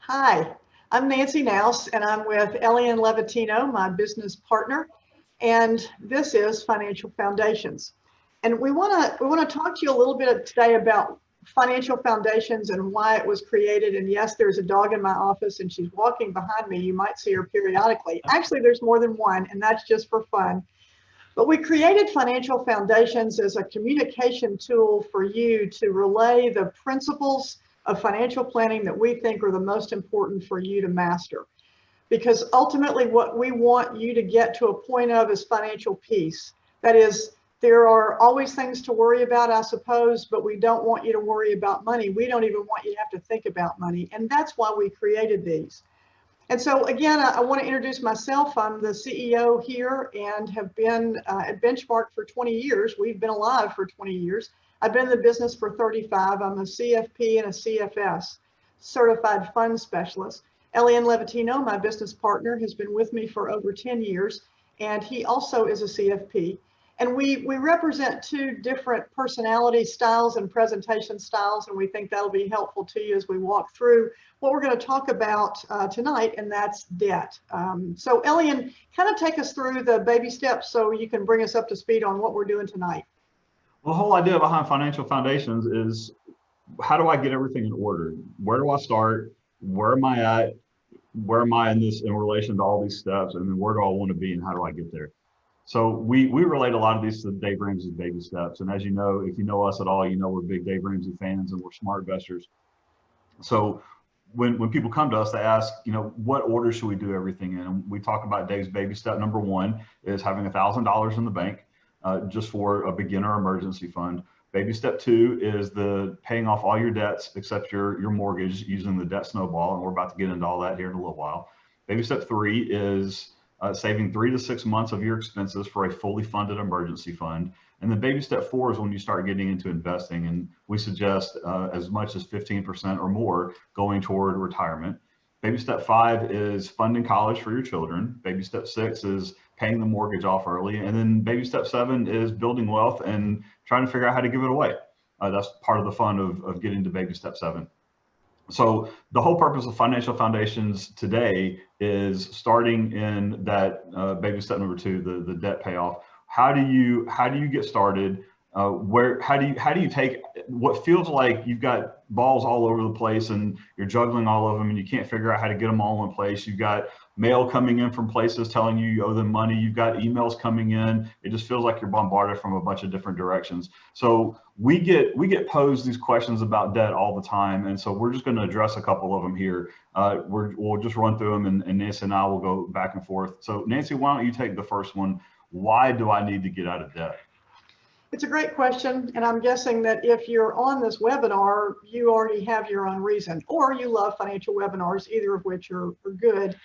Hi, I'm Nancy Nouse, and I'm with Elian Levatino, my business partner, and this is Financial Foundations. And we want to talk to you a little bit today about financial foundations and why it was created. And yes, there's a dog in my office, and she's walking behind me. You might see her periodically. Actually, there's more than one, and that's just for fun. But we created Financial Foundations as a communication tool for you to relay the principles of financial planning that we think are the most important for you to master. Because ultimately what we want you to get to a point of is financial peace. That is, there are always things to worry about, I suppose, but we don't want you to worry about money. We don't even want you to have to think about money. And that's why we created these. And so again, I want to introduce myself. I'm the CEO here and have been at Benchmark for 20 years. We've been alive for 20 years. I've been in the business for 35. I'm a CFP and a CFS, Certified Fund Specialist. Elian Levatino, my business partner, has been with me for over 10 years, and he also is a CFP. And we represent two different personality styles and presentation styles, and we think that'll be helpful to you as we walk through what we're going to talk about tonight, and that's debt. So Elian, kind of take us through the baby steps so you can bring us up to speed on what we're doing tonight. Well, the whole idea behind Financial Foundations is, how do I get everything in order? Where do I start? Where am I at? Where am I in relation to all these steps? And then where do I want to be and how do I get there? So we relate a lot of these to Dave Ramsey's baby steps. And as you know, if you know us at all, you know we're big Dave Ramsey fans and we're smart investors. So when people come to us, they ask, what order should we do everything in? And we talk about Dave's baby step. Number one is having $1,000 in the bank just for a beginner emergency fund. Baby step two is the paying off all your debts except your mortgage using the debt snowball. And we're about to get into all that here in a little while. Baby step three is saving 3 to 6 months of your expenses for a fully funded emergency fund. And then baby step four is when you start getting into investing. And we suggest as much as 15% or more going toward retirement. Baby step five is funding college for your children. Baby step six is paying the mortgage off early. And then baby step seven is building wealth and trying to figure out how to give it away. That's part of the fun of getting to baby step seven. So the whole purpose of Financial Foundations today is starting in that baby step number two, the debt payoff. How do you get started? How do you take what feels like you've got balls all over the place and you're juggling all of them and you can't figure out how to get them all in place? You've got mail coming in from places telling you owe them money. You've got emails coming in. It just feels like you're bombarded from a bunch of different directions. So we get posed these questions about debt all the time. And so we're just going to address a couple of them here. We'll just run through them and Nancy and I will go back and forth. So Nancy, why don't you take the first one? Why do I need to get out of debt? It's a great question, and I'm guessing that if you're on this webinar, you already have your own reason, or you love financial webinars, either of which are good.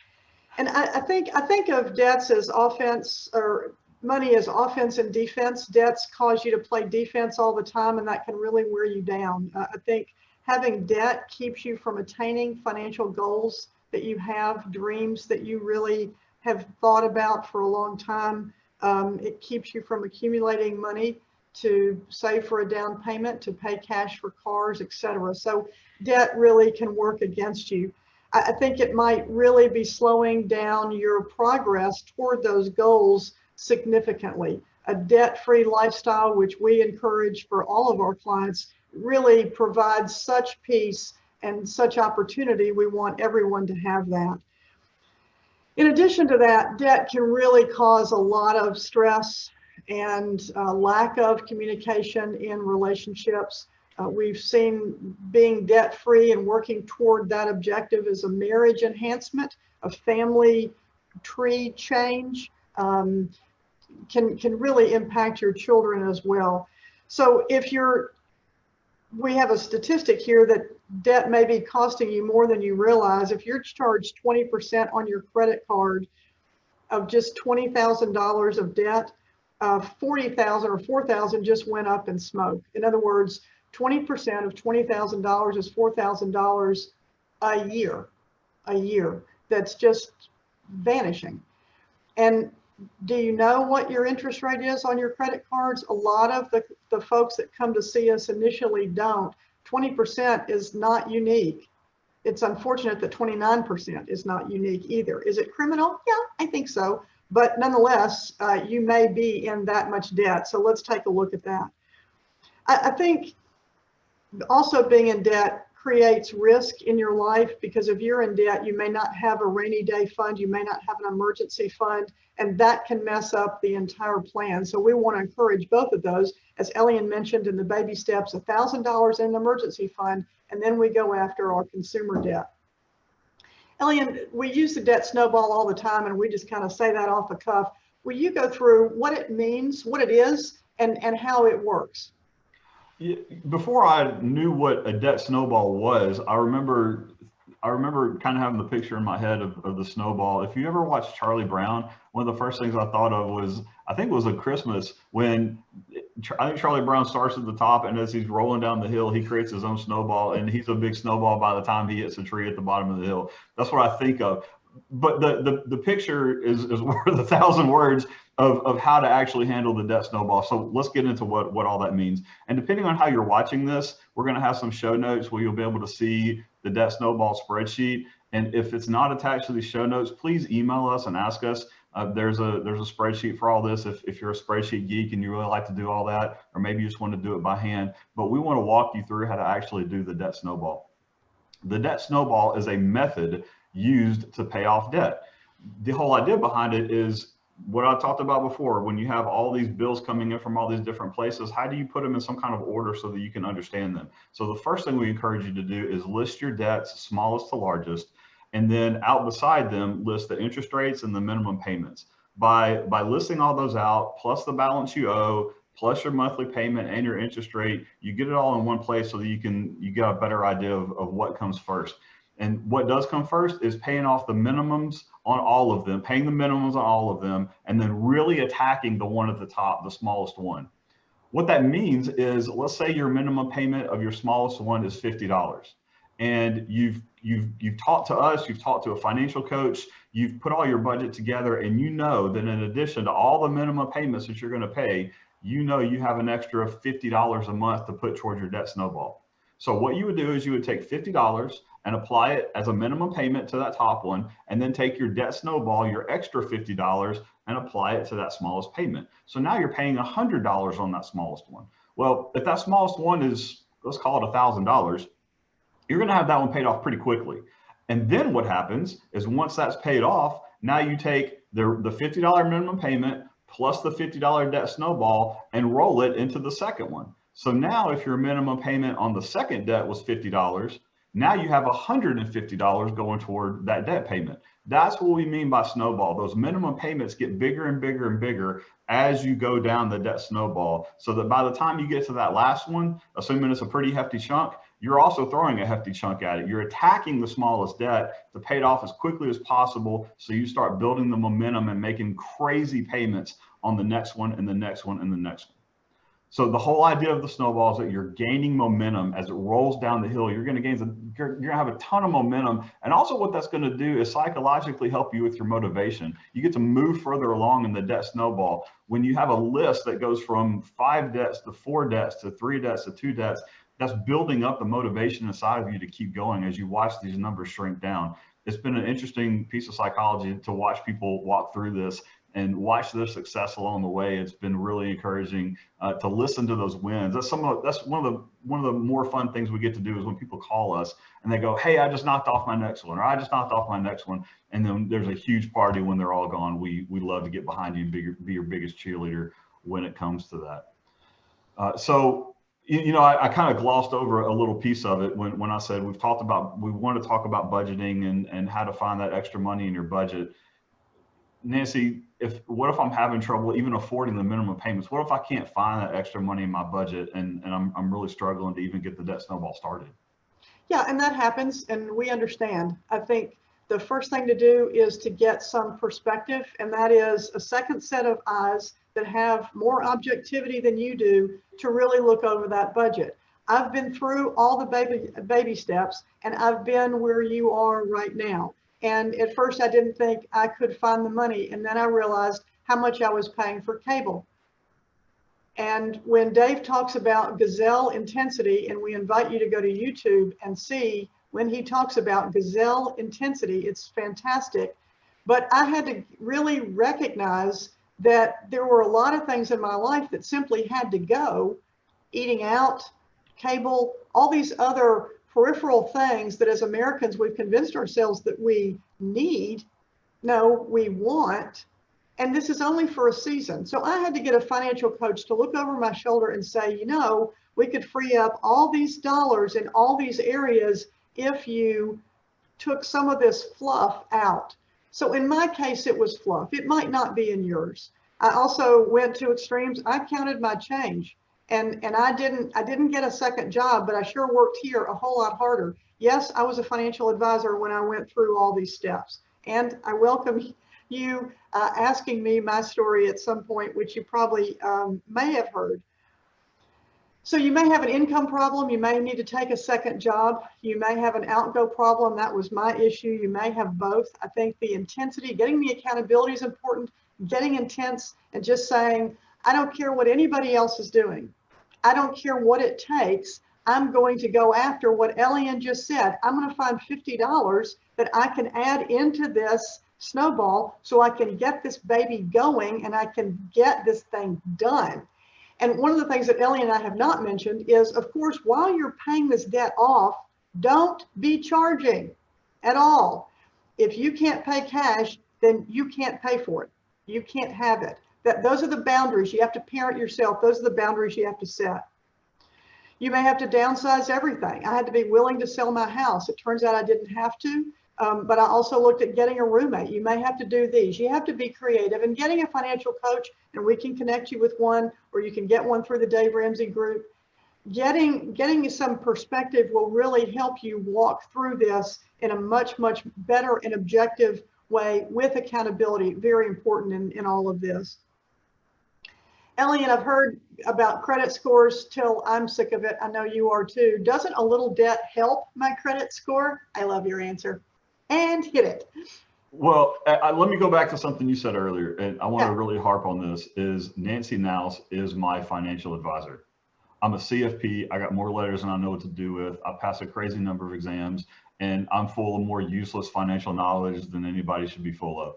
And I think of debts as offense, or money as offense and defense. Debts cause you to play defense all the time, and that can really wear you down. I think having debt keeps you from attaining financial goals that you have, dreams that you really have thought about for a long time. It keeps you from accumulating money to save for a down payment, to pay cash for cars, etc. So debt really can work against you. I think it might really be slowing down your progress toward those goals significantly. A debt-free lifestyle, which we encourage for all of our clients, really provides such peace and such opportunity. We want everyone to have that. In addition to that, debt can really cause a lot of stress and lack of communication in relationships. We've seen being debt-free and working toward that objective as a marriage enhancement, a family tree change, can really impact your children as well. So we have a statistic here that debt may be costing you more than you realize. If you're charged 20% on your credit card of just $20,000 of debt, 40,000 or 4,000 just went up in smoke. In other words, 20% of $20,000 is $4,000 a year. That's just vanishing. And do you know what your interest rate is on your credit cards? A lot of the folks that come to see us initially don't. 20% is not unique. It's unfortunate that 29% is not unique either. Is it criminal? Yeah, I think so. But nonetheless, you may be in that much debt. So let's take a look at that. I think also being in debt creates risk in your life, because if you're in debt, you may not have a rainy day fund, you may not have an emergency fund, and that can mess up the entire plan. So we want to encourage both of those. As Elian mentioned in the baby steps, $1,000 in an emergency fund, and then we go after our consumer debt. Elian, we use the debt snowball all the time, and we just kind of say that off the cuff. Will you go through what it means, what it is, and how it works? Before I knew what a debt snowball was, I remember kind of having the picture in my head of the snowball. If you ever watched Charlie Brown, one of the first things I thought of was, I think it was a Christmas, when I think Charlie Brown starts at the top, and as he's rolling down the hill, he creates his own snowball, and he's a big snowball by the time he hits a tree at the bottom of the hill. That's what I think of. But the picture is worth 1,000 words of how to actually handle the debt snowball. So let's get into what all that means. And depending on how you're watching this, we're going to have some show notes where you'll be able to see the debt snowball spreadsheet. And if it's not attached to these show notes, please email us and ask us. There's a spreadsheet for all this if you're a spreadsheet geek and you really like to do all that, or maybe you just want to do it by hand. But we want to walk you through how to actually do the debt snowball. The debt snowball is a method used to pay off debt. The whole idea behind it is what I talked about before. When you have all these bills coming in from all these different places, how do you put them in some kind of order so that you can understand them? So the first thing we encourage you to do is list your debts, smallest to largest, and then out beside them, list the interest rates and the minimum payments. By listing all those out, plus the balance you owe, plus your monthly payment and your interest rate, you get it all in one place so that you get a better idea of what comes first. And what does come first is paying off the minimums on all of them, paying the minimums on all of them, and then really attacking the one at the top, the smallest one. What that means is, let's say your minimum payment of your smallest one is $50. And you've talked to us, you've talked to a financial coach, you've put all your budget together, and you know that in addition to all the minimum payments that you're going to pay, you know you have an extra $50 a month to put towards your debt snowball. So what you would do is you would take $50 and apply it as a minimum payment to that top one, and then take your debt snowball, your extra $50, and apply it to that smallest payment. So now you're paying $100 on that smallest one. Well, if that smallest one is, let's call it $1,000, you're going to have that one paid off pretty quickly. And then what happens is, once that's paid off, now you take the $50 minimum payment plus the $50 debt snowball and roll it into the second one. So now if your minimum payment on the second debt was $50, now you have $150 going toward that debt payment. That's what we mean by snowball. Those minimum payments get bigger and bigger and bigger as you go down the debt snowball, so that by the time you get to that last one, assuming it's a pretty hefty chunk, you're also throwing a hefty chunk at it. You're attacking the smallest debt to pay it off as quickly as possible, so you start building the momentum and making crazy payments on the next one and the next one and the next one. So the whole idea of the snowball is that you're gaining momentum as it rolls down the hill. You're going to have a ton of momentum. And also what that's going to do is psychologically help you with your motivation. You get to move further along in the debt snowball. When you have a list that goes from 5 debts to 4 debts to 3 debts to 2 debts, that's building up the motivation inside of you to keep going as you watch these numbers shrink down. It's been an interesting piece of psychology to watch people walk through this and watch their success along the way. It's been really encouraging to listen to those wins. That's one of the more fun things we get to do, is when people call us and they go, "Hey, I just knocked off my next one," or "I just knocked off my next one." And then there's a huge party when they're all gone. We love to get behind you and be your biggest cheerleader when it comes to that. So I kind of glossed over a little piece of it when I said we want to talk about budgeting and how to find that extra money in your budget. Nancy, what if I'm having trouble even affording the minimum payments? What if I can't find that extra money in my budget and I'm really struggling to even get the debt snowball started? Yeah, and that happens, and we understand. I think the first thing to do is to get some perspective, and that is a second set of eyes that have more objectivity than you do to really look over that budget. I've been through all the baby steps, and I've been where you are right now. And at first I didn't think I could find the money. And then I realized how much I was paying for cable. And when Dave talks about gazelle intensity, and we invite you to go to YouTube and see when he talks about gazelle intensity. It's fantastic. But I had to really recognize that there were a lot of things in my life that simply had to go. Eating out, cable, all these other peripheral things that as Americans we've convinced ourselves that we need, no, we want. And this is only for a season. So I had to get a financial coach to look over my shoulder and say, you know, we could free up all these dollars in all these areas if you took some of this fluff out. So in my case, it was fluff. It might not be in yours. I also went to extremes. I counted my change, and I didn't get a second job, but I sure worked here a whole lot harder. Yes, I was a financial advisor when I went through all these steps, and I welcome you asking me my story at some point, which you probably may have heard. So you may have an income problem. You may need to take a second job. You may have an outgo problem. That was my issue. You may have both. I think the intensity, getting the accountability is important, getting intense and just saying, I don't care what anybody else is doing. I don't care what it takes. I'm going to go after what Elian just said. I'm going to find $50 that I can add into this snowball so I can get this baby going and I can get this thing done. And one of the things that Ellie and I have not mentioned is, of course, while you're paying this debt off, don't be charging at all. If you can't pay cash, then you can't pay for it. You can't have it. Those are the boundaries. You have to parent yourself. Those are the boundaries you have to set. You may have to downsize everything. I had to be willing to sell my house. It turns out I didn't have to. But I also looked at getting a roommate. You may have to do these. You have to be creative, and getting a financial coach, and we can connect you with one, or you can get one through the Dave Ramsey group. Getting some perspective will really help you walk through this in a much, much better and objective way with accountability. Very important in all of this. Elliot, I've heard about credit scores till I'm sick of it. I know you are too. Doesn't a little debt help my credit score? I love your answer. And hit it. Well, let me go back to something you said earlier, and I want to really harp on this, is Nancy Nouse is my financial advisor. I'm a CFP. I got more letters than I know what to do with. I pass a crazy number of exams, and I'm full of more useless financial knowledge than anybody should be full of.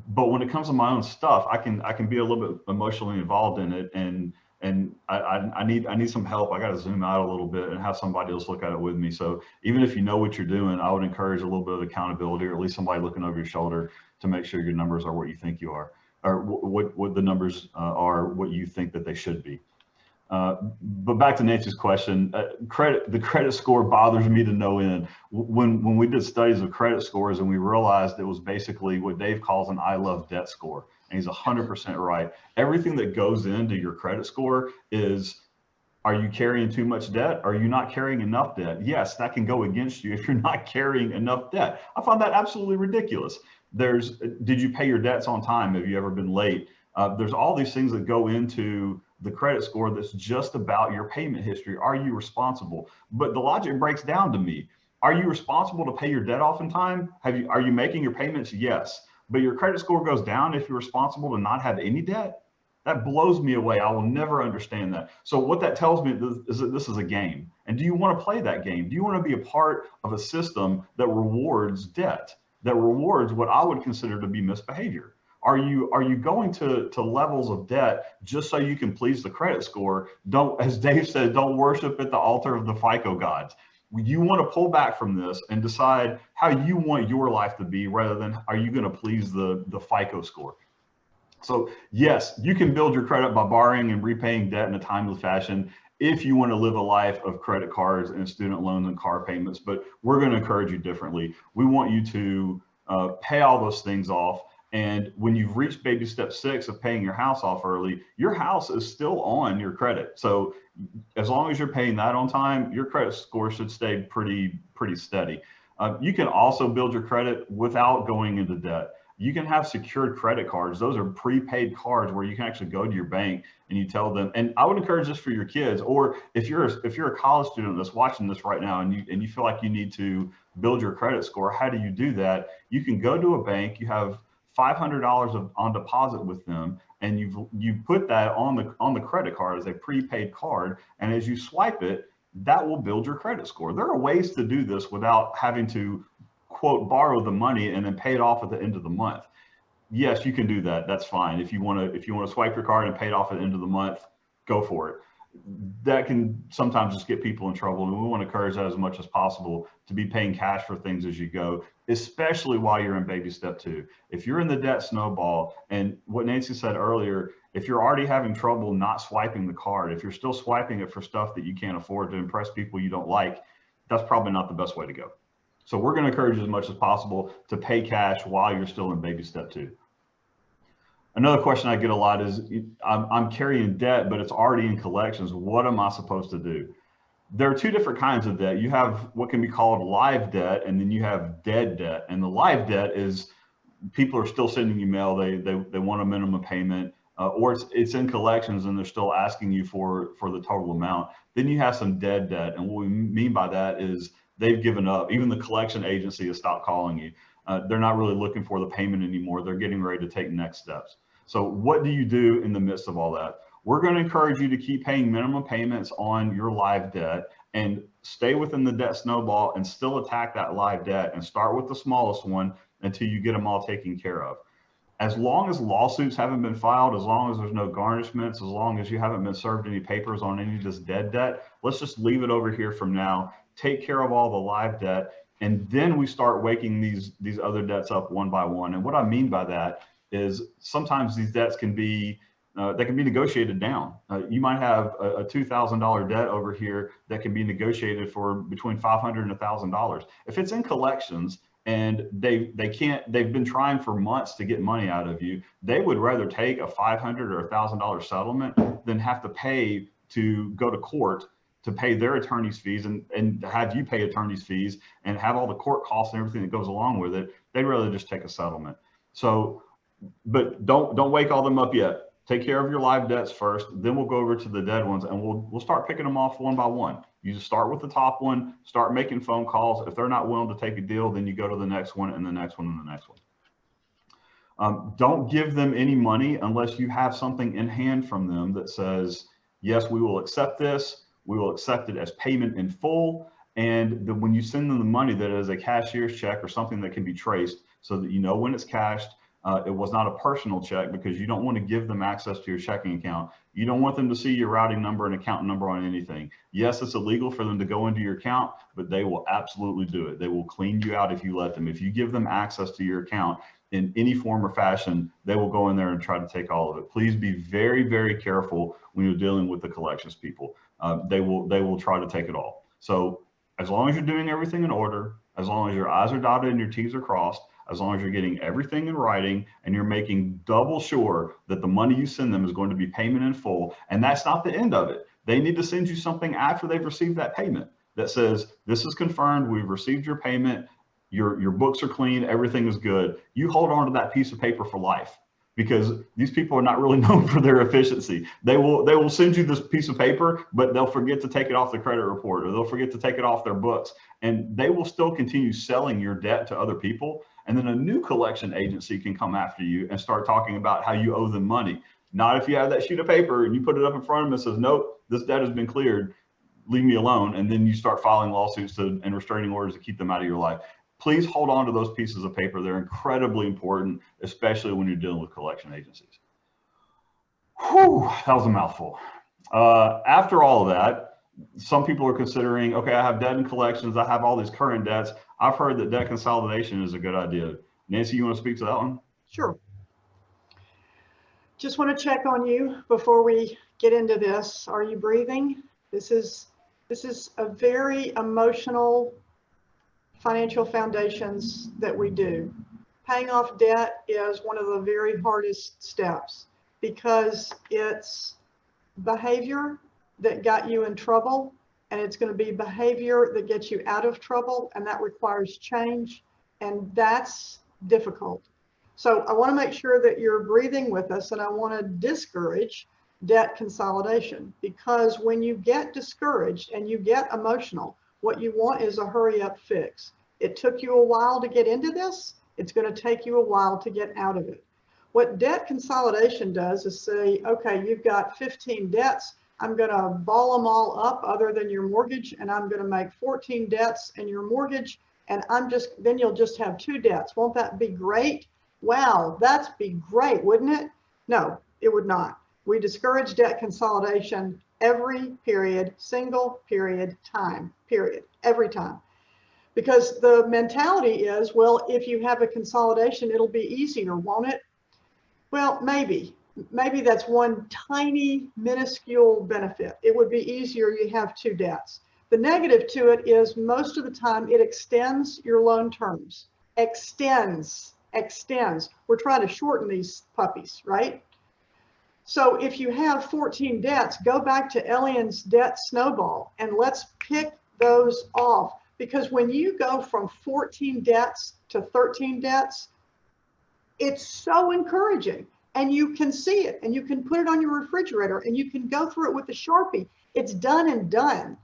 But when it comes to my own stuff, I can be a little bit emotionally involved in it, and I need some help. I got to zoom out a little bit and have somebody else look at it with me. So even if you know what you're doing, I would encourage a little bit of accountability, or at least somebody looking over your shoulder to make sure your numbers are what you think you are, or what the numbers are what you think that they should be. But back to Nancy's question, the credit score bothers me to no end. When we did studies of credit scores and we realized it was basically what Dave calls an I love debt score, and he's 100% right. Everything that goes into your credit score is, are you carrying too much debt? Are you not carrying enough debt? Yes, that can go against you if you're not carrying enough debt. I find that absolutely ridiculous. Did you pay your debts on time? Have you ever been late? There's all these things that go into the credit score that's just about your payment history. Are you responsible? But the logic breaks down to me. Are you responsible to pay your debt off in time? Are you making your payments? Yes. But your credit score goes down if you're responsible to not have any debt? That blows me away. I will never understand that. So what that tells me is that this is a game. And do you want to play that game? Do you want to be a part of a system that rewards debt, that rewards what I would consider to be misbehavior? Are you going to levels of debt just so you can please the credit score? Don't, as Dave said, don't worship at the altar of the FICO gods. You want to pull back from this and decide how you want your life to be, rather than are you going to please the FICO score. So yes, you can build your credit by borrowing and repaying debt in a timely fashion if you want to live a life of credit cards and student loans and car payments, but we're going to encourage you differently. We want you to pay all those things off. And when you've reached baby step 6 of paying your house off early, your house is still on your credit. So as long as you're paying that on time, your credit score should stay pretty steady. You can also build your credit without going into debt. You can have secured credit cards. Those are prepaid cards where you can actually go to your bank and you tell them, and I would encourage this for your kids, or if you're a college student that's watching this right now and you feel like you need to build your credit score, how do you do that? You can go to a bank, you have $500 on deposit with them, and you put that on the credit card as a prepaid card, and as you swipe it, that will build your credit score. There are ways to do this without having to, quote, borrow the money and then pay it off at the end of the month. Yes, you can do that. That's fine. If you want to swipe your card and pay it off at the end of the month, go for it. That can sometimes just get people in trouble, and we want to encourage that as much as possible, to be paying cash for things as you go, especially while you're in baby step 2. If you're in the debt snowball, and what Nancy said earlier, if you're already having trouble not swiping the card, if you're still swiping it for stuff that you can't afford to impress people you don't like, that's probably not the best way to go. So we're going to encourage you as much as possible to pay cash while you're still in baby step 2. Another question I get a lot is, I'm carrying debt, but it's already in collections. What am I supposed to do? There are 2 different kinds of debt. You have what can be called live debt, and then you have dead debt. And the live debt is people are still sending you mail. They want a minimum payment, or it's in collections and they're still asking you for the total amount. Then you have some dead debt. And what we mean by that is they've given up. Even the collection agency has stopped calling you. They're not really looking for the payment anymore. They're getting ready to take next steps. So what do you do in the midst of all that? We're going to encourage you to keep paying minimum payments on your live debt and stay within the debt snowball and still attack that live debt and start with the smallest one until you get them all taken care of. As long as lawsuits haven't been filed, as long as there's no garnishments, as long as you haven't been served any papers on any of this dead debt, let's just leave it over here from now, take care of all the live debt, and then we start waking these other debts up one by one. And what I mean by that is sometimes these debts can be that can be negotiated down. You might have a $2,000 debt over here that can be negotiated for between $500 and $1,000. If it's in collections and they've been trying for months to get money out of you, they would rather take a $500 or $1,000 settlement than have to pay to go to court to pay their attorney's fees and have you pay attorney's fees and have all the court costs and everything that goes along with it. They'd rather just take a settlement. So, but don't wake all them up yet. Take care of your live debts first, then we'll go over to the dead ones and we'll start picking them off one by one. You just start with the top one, start making phone calls. If they're not willing to take a deal, then you go to the next one and the next one and the next one. Don't give them any money unless you have something in hand from them that says, yes, we will accept this. We will accept it as payment in full. And when you send them the money, that is a cashier's check or something that can be traced so that you know when it's cashed. It was not a personal check because you don't want to give them access to your checking account. You don't want them to see your routing number and account number on anything. Yes, it's illegal for them to go into your account, but they will absolutely do it. They will clean you out if you let them. If you give them access to your account in any form or fashion, they will go in there and try to take all of it. Please be very, very careful when you're dealing with the collections people. They will try to take it all. So as long as you're doing everything in order, as long as your I's are dotted and your T's are crossed, as long as you're getting everything in writing and you're making double sure that the money you send them is going to be payment in full. And that's not the end of it. They need to send you something after they've received that payment that says, this is confirmed, we've received your payment, your books are clean, everything is good. You hold on to that piece of paper for life because these people are not really known for their efficiency. They will send you this piece of paper, but they'll forget to take it off the credit report or they'll forget to take it off their books. And they will still continue selling your debt to other people. And then a new collection agency can come after you and start talking about how you owe them money. Not if you have that sheet of paper and you put it up in front of them and says, nope, this debt has been cleared, leave me alone. And then you start filing lawsuits and restraining orders to keep them out of your life. Please hold on to those pieces of paper. They're incredibly important, especially when you're dealing with collection agencies. Whew, that was a mouthful. After all of that, some people are considering, okay, I have debt and collections. I have all these current debts. I've heard that debt consolidation is a good idea. Nancy, you want to speak to that one? Sure. Just want to check on you before we get into this. Are you breathing? This is a very emotional financial foundations that we do. Paying off debt is one of the very hardest steps because it's behavior that got you in trouble, and it's going to be behavior that gets you out of trouble, and that requires change, and that's difficult. So I want to make sure that you're breathing with us, and I want to discourage debt consolidation, because when you get discouraged and you get emotional, what you want is a hurry up fix. It took you a while to get into this. It's going to take you a while to get out of it. What debt consolidation does is say, okay, you've got 15 debts. I'm going to ball them all up other than your mortgage, and I'm going to make 14 debts in your mortgage, and then you'll just have 2 debts. Won't that be great? Wow, that'd be great, wouldn't it? No, it would not. We discourage debt consolidation every period, single period, time, period, every time. Because the mentality is, well, if you have a consolidation, it'll be easier, won't it? Well, maybe that's one tiny minuscule benefit. It would be easier, you have 2 debts. The negative to it is most of the time it extends your loan terms. Extends. We're trying to shorten these puppies, right? So if you have 14 debts, go back to Elian's debt snowball and let's pick those off. Because when you go from 14 debts to 13 debts, it's so encouraging. And you can see it, and you can put it on your refrigerator, and you can go through it with a Sharpie. It's done and done.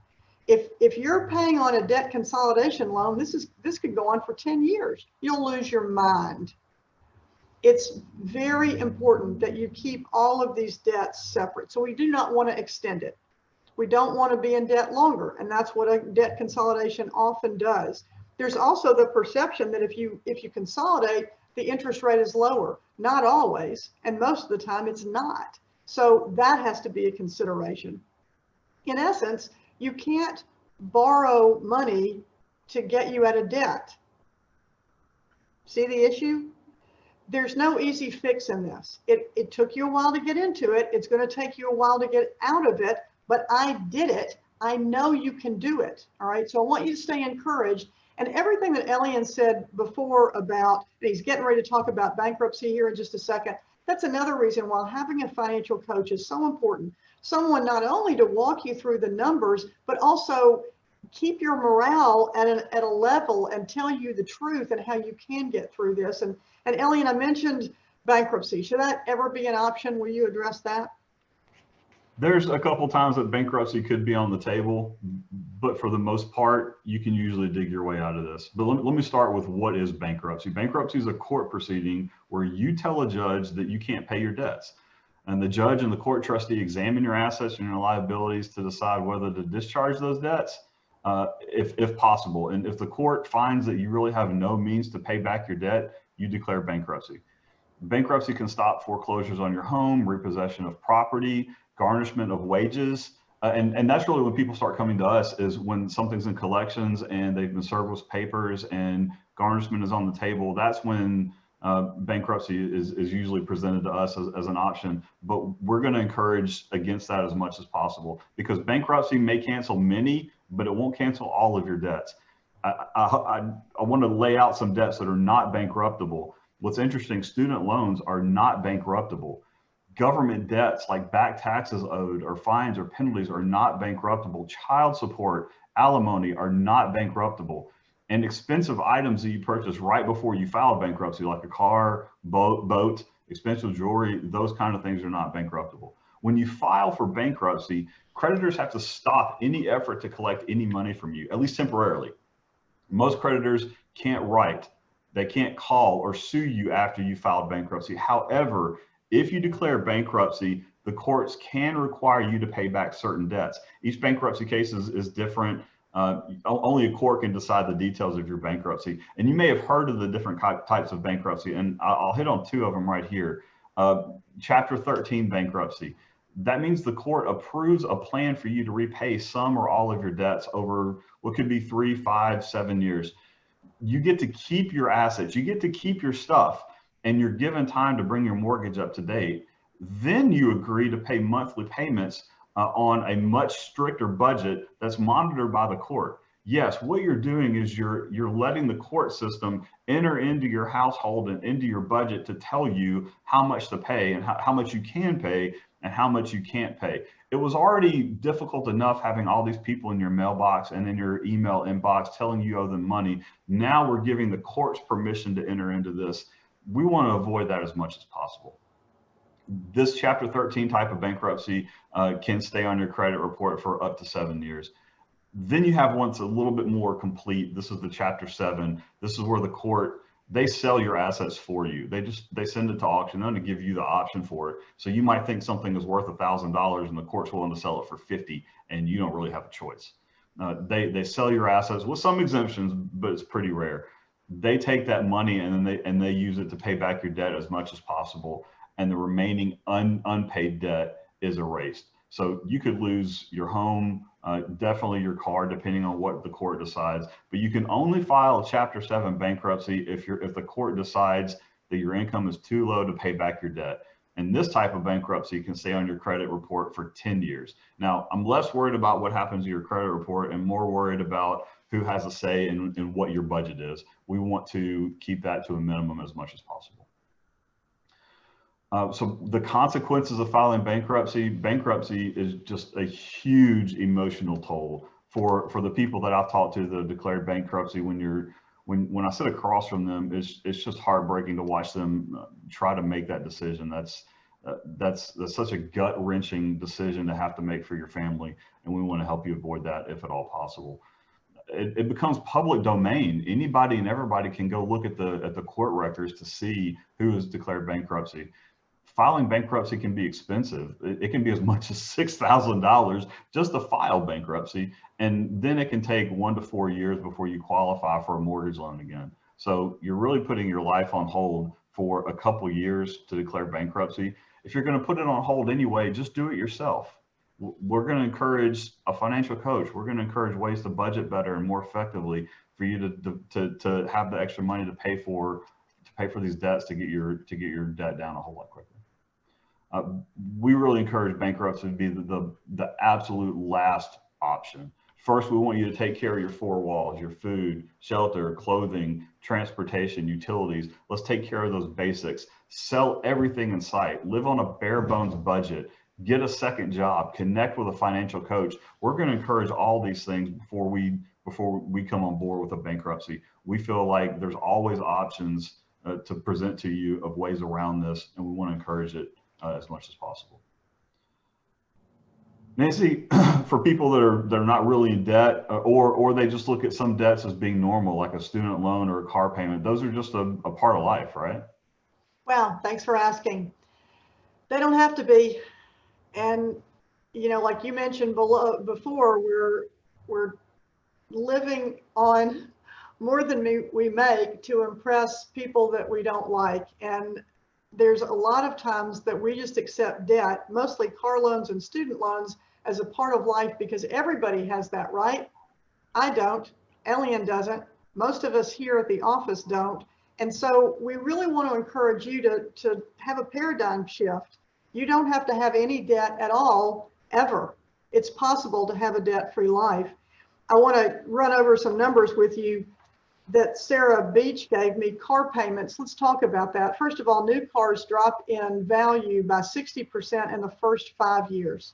If you're paying on a debt consolidation loan, this could go on for 10 years. You'll lose your mind. It's very important that you keep all of these debts separate. So we do not want to extend it. We don't want to be in debt longer, and that's what a debt consolidation often does. There's also the perception that if you consolidate, the interest rate is lower. Not always, and most of the time it's not. So that has to be a consideration. In essence, you can't borrow money to get you out of debt. See the issue? There's no easy fix in this. It took you a while to get into it. It's going to take you a while to get out of it, but I did it. I know you can do it. All right. So I want you to stay encouraged. And everything that Elian said before about, he's getting ready to talk about bankruptcy here in just a second. That's another reason why having a financial coach is so important. Someone not only to walk you through the numbers, but also keep your morale at a level and tell you the truth and how you can get through this. And Elian, I mentioned bankruptcy. Should that ever be an option? Will you address that? There's a couple times that bankruptcy could be on the table, but for the most part, you can usually dig your way out of this. But let me start with what is bankruptcy. Bankruptcy is a court proceeding where you tell a judge that you can't pay your debts. And the judge and the court trustee examine your assets and your liabilities to decide whether to discharge those debts, if possible. And if the court finds that you really have no means to pay back your debt, you declare bankruptcy. Bankruptcy can stop foreclosures on your home, repossession of property, garnishment of wages. And that's really when people start coming to us, is when something's in collections and they've been served with papers and garnishment is on the table. That's when bankruptcy is usually presented to us as an option. But we're going to encourage against that as much as possible, because bankruptcy may cancel many, but it won't cancel all of your debts. I want to lay out some debts that are not bankruptable. What's interesting, student loans are not bankruptable. Government debts like back taxes owed or fines or penalties are not bankruptable. Child support, alimony are not bankruptable. And expensive items that you purchase right before you file bankruptcy, like a car, boat, expensive jewelry, those kind of things are not bankruptable. When you file for bankruptcy, creditors have to stop any effort to collect any money from you, at least temporarily. Most creditors can't write, they can't call or sue you after you filed bankruptcy. However, if you declare bankruptcy, the courts can require you to pay back certain debts. Each bankruptcy case is different. Only a court can decide the details of your bankruptcy. And you may have heard of the different types of bankruptcy, and I'll hit on 2 of them right here. Chapter 13 bankruptcy. That means the court approves a plan for you to repay some or all of your debts over what could be 3, 5, 7 years. You get to keep your assets, you get to keep your stuff, and you're given time to bring your mortgage up to date. Then you agree to pay monthly payments on a much stricter budget that's monitored by the court. Yes, what you're doing is you're letting the court system enter into your household and into your budget to tell you how much to pay and how much you can pay and how much you can't pay. It was already difficult enough having all these people in your mailbox and in your email inbox telling you owe them money. Now we're giving the courts permission to enter into this. We want to avoid that as much as possible. This Chapter 13 type of bankruptcy can stay on your credit report for up to 7 years. Then you have one that's a little bit more complete. This is the Chapter 7. This is where the court they sell your assets for you. They send it to auction to give you the option for it. So you might think something is worth $1,000 and the court's willing to sell it for 50, and you don't really have a choice. They sell your assets with some exemptions, but it's pretty rare. They take that money and then they use it to pay back your debt as much as possible, and the remaining unpaid debt is erased. So you could lose your home, definitely your car, depending on what the court decides. But you can only file a Chapter 7 bankruptcy if the court decides that your income is too low to pay back your debt. And this type of bankruptcy can stay on your credit report for 10 years. Now, I'm less worried about what happens to your credit report and more worried about who has a say in what your budget is. We want to keep that to a minimum as much as possible. So the consequences of filing bankruptcy is just a huge emotional toll for the people that I've talked to that have declared bankruptcy. When I sit across from them, it's just heartbreaking to watch them try to make that decision. That's such a gut-wrenching decision to have to make for your family, and we want to help you avoid that if at all possible. It becomes public domain. Anybody and everybody can go look at the court records to see who has declared bankruptcy. Filing bankruptcy can be expensive. It can be as much as $6,000 just to file bankruptcy. And then it can take 1 to 4 years before you qualify for a mortgage loan again. So you're really putting your life on hold for a couple years to declare bankruptcy. If you're going to put it on hold anyway, just do it yourself. We're going to encourage a financial coach. We're going to encourage ways to budget better and more effectively for you to have the extra money to pay for these debts, to get your debt down a whole lot quicker. We really encourage bankruptcy to be the absolute last option. First, we want you to take care of your 4 walls, your food, shelter, clothing, transportation, utilities. Let's take care of those basics. Sell everything in sight. Live on a bare bones budget. Get a second job. Connect with a financial coach. We're going to encourage all these things before we come on board with a bankruptcy. We feel like there's always options to present to you of ways around this, and we want to encourage it as much as possible. Nancy, for people that are not really in debt, or they just look at some debts as being normal, like a student loan or a car payment, those are just a part of life, right? Well, thanks for asking. They don't have to be. And, like you mentioned before, we're living on more than we make to impress people that we don't like. And there's a lot of times that we just accept debt, mostly car loans and student loans, as a part of life because everybody has that, right? I don't. Elian doesn't. Most of us here at the office don't. And so we really want to encourage you to have a paradigm shift. You don't have to have any debt at all, ever. It's possible to have a debt-free life. I want to run over some numbers with you that Sarah Beach gave me. Car payments, let's talk about that. First of all, new cars drop in value by 60% in the first 5 years.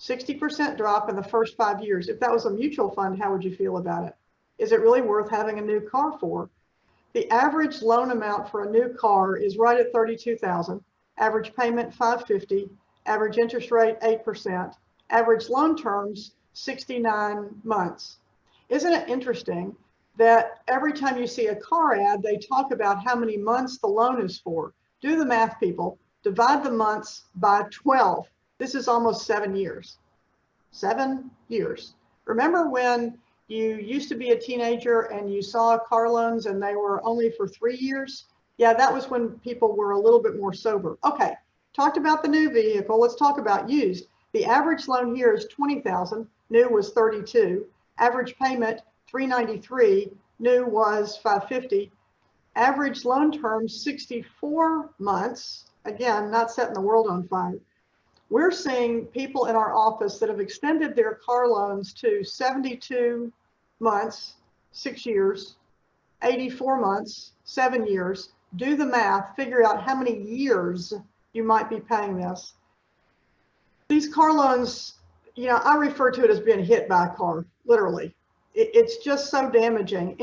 60% drop in the first 5 years. If that was a mutual fund, how would you feel about it? Is it really worth having a new car for? The average loan amount for a new car is right at $32,000. Average payment $550. Average interest rate 8%. Average loan terms 69 months. Isn't it interesting that every time you see a car ad, they talk about how many months the loan is for? Do the math, people. Divide the months by 12. This is almost 7 years. 7 years. Remember when you used to be a teenager and you saw car loans and they were only for 3 years? Yeah, that was when people were a little bit more sober. Okay, talked about the new vehicle. Let's talk about used. The average loan here is $20,000. New was $32,000. Average payment $393. New was $550. Average loan term 64 months. Again, not setting the world on fire. We're seeing people in our office that have extended their car loans to 72 months, 6 years, 84 months, 7 years. Do the math, figure out how many years you might be paying this. These car loans, I refer to it as being hit by a car, literally. It's just so damaging.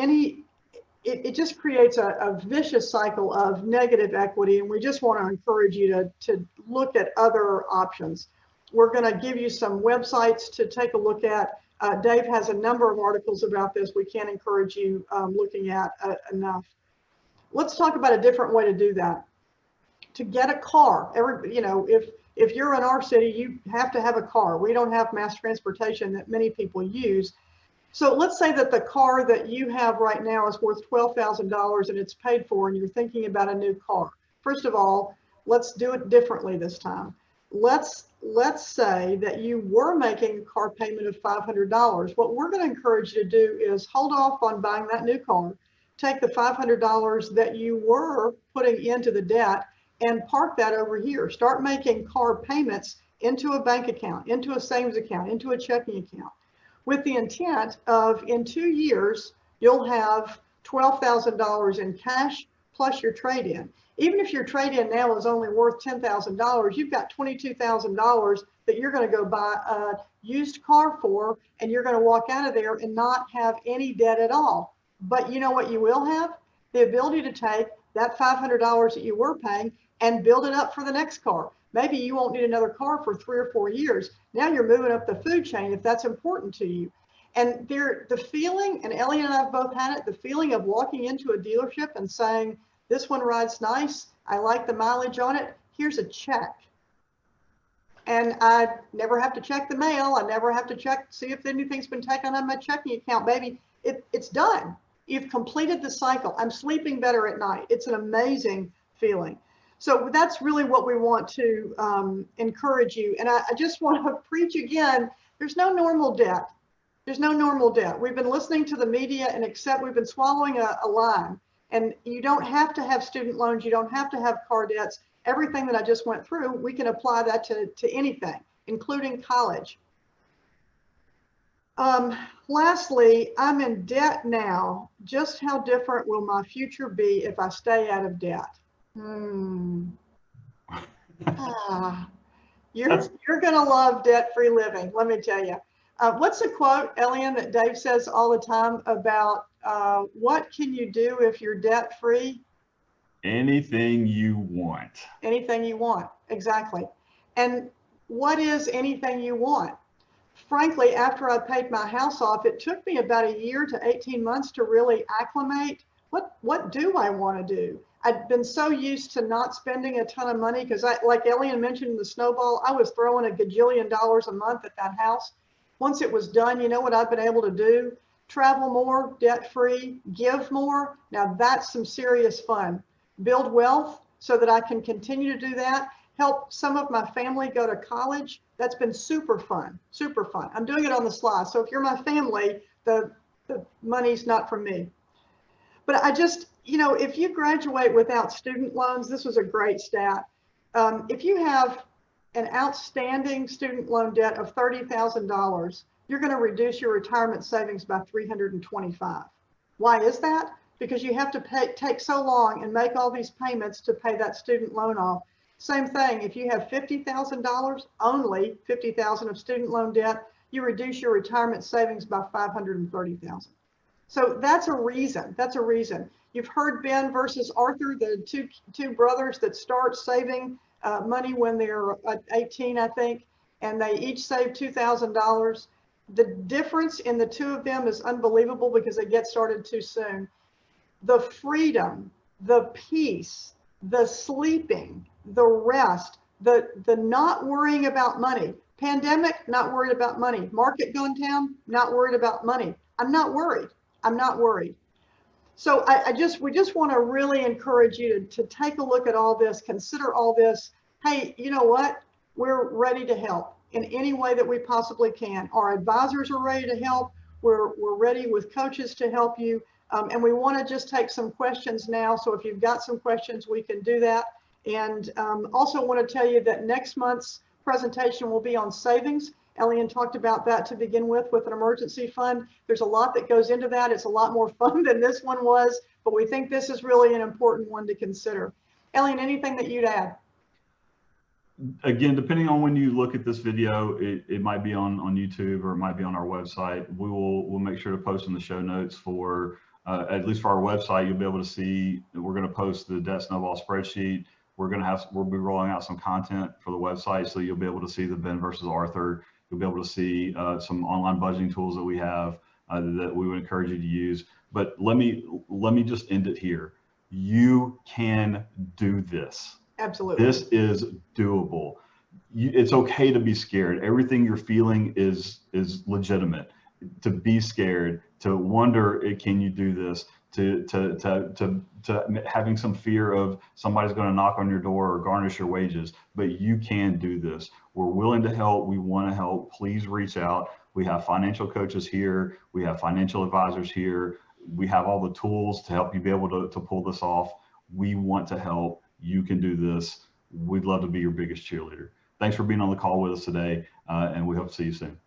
It just creates a vicious cycle of negative equity, and we just want to encourage you to look at other options. We're going to give you some websites to take a look at. Dave has a number of articles about this we can't encourage you looking at enough. Let's talk about a different way to do that. To get a car, if you're in our city, you have to have a car. We don't have mass transportation that many people use. So let's say that the car that you have right now is worth $12,000 and it's paid for, and you're thinking about a new car. First of all, let's do it differently this time. Let's say that you were making a car payment of $500. What we're going to encourage you to do is hold off on buying that new car, take the $500 that you were putting into the debt and park that over here. Start making car payments into a bank account, into a savings account, into a checking account, with the intent of in 2 years, you'll have $12,000 in cash plus your trade-in. Even if your trade-in now is only worth $10,000, you've got $22,000 that you're going to go buy a used car for, and you're going to walk out of there and not have any debt at all. But you know what you will have? The ability to take that $500 that you were paying and build it up for the next car. Maybe you won't need another car for 3 or 4 years. Now you're moving up the food chain if that's important to you. And the feeling, and Ellie and I have both had it, the feeling of walking into a dealership and saying, this one rides nice, I like the mileage on it, here's a check. And I never have to check the mail. I never have to see if anything's been taken on my checking account, baby. It's done. You've completed the cycle. I'm sleeping better at night. It's an amazing feeling. So that's really what we want to encourage you. And I just want to preach again, there's no normal debt. There's no normal debt. We've been listening to the media and we've been swallowing a line. And you don't have to have student loans. You don't have to have car debts. Everything that I just went through, we can apply that to anything, including college. Lastly, I'm in debt now. Just how different will my future be if I stay out of debt? You're going to love debt-free living, let me tell you. What's the quote, Elian, that Dave says all the time about what can you do if you're debt-free? Anything you want. Anything you want, exactly. And what is anything you want? Frankly, after I paid my house off, it took me about a year to 18 months to really acclimate. What do I want to do? I'd been so used to not spending a ton of money because like Elian mentioned in the Snowball, I was throwing a gajillion dollars a month at that house. Once it was done, you know what I've been able to do? Travel more, debt-free, give more. Now that's some serious fun. Build wealth so that I can continue to do that. Help some of my family go to college. That's been super fun, super fun. I'm doing it on the slide. So if you're my family, the money's not from me. But I just, if you graduate without student loans, this was a great stat. If you have an outstanding student loan debt of $30,000, you're going to reduce your retirement savings by $325. Why is that? Because you have to take so long and make all these payments to pay that student loan off. Same thing, if you have $50,000, only $50,000 of student loan debt, you reduce your retirement savings by $530,000. So that's a reason. That's a reason. You've heard Ben versus Arthur, the two brothers that start saving money when they're 18, I think, and they each save $2,000. The difference in the two of them is unbelievable because they get started too soon. The freedom, the peace, the sleeping, the rest, the not worrying about money. Pandemic, not worried about money. Market going down, not worried about money. I'm not worried. I'm not worried. So we just want to really encourage you to take a look at all this, consider all this. Hey, you know what? We're ready to help in any way that we possibly can. Our advisors are ready to help. We're ready with coaches to help you. And we want to just take some questions now. So if you've got some questions, we can do that. And also want to tell you that next month's presentation will be on savings. Elian talked about that to begin with an emergency fund. There's a lot that goes into that. It's a lot more fun than this one was, but we think this is really an important one to consider. Elian, anything that you'd add? Again, depending on when you look at this video, it might be on YouTube or it might be on our website. We'll make sure to post in the show notes for, at least for our website, you'll be able to see, we're going to post the Debt Snowball spreadsheet. We'll be rolling out some content for the website, so you'll be able to see the Ben versus Arthur. You'll be able to see some online budgeting tools that we have that we would encourage you to use. But let me just end it here. You can do this. Absolutely. This is doable. It's okay to be scared. Everything you're feeling is legitimate. To be scared, to wonder, can you do this? To having some fear of somebody's going to knock on your door or garnish your wages, but you can do this. We're willing to help. We want to help. Please reach out. We have financial coaches here. We have financial advisors here. We have all the tools to help you be able to pull this off. We want to help. You can do this. We'd love to be your biggest cheerleader. Thanks for being on the call with us today, and we hope to see you soon.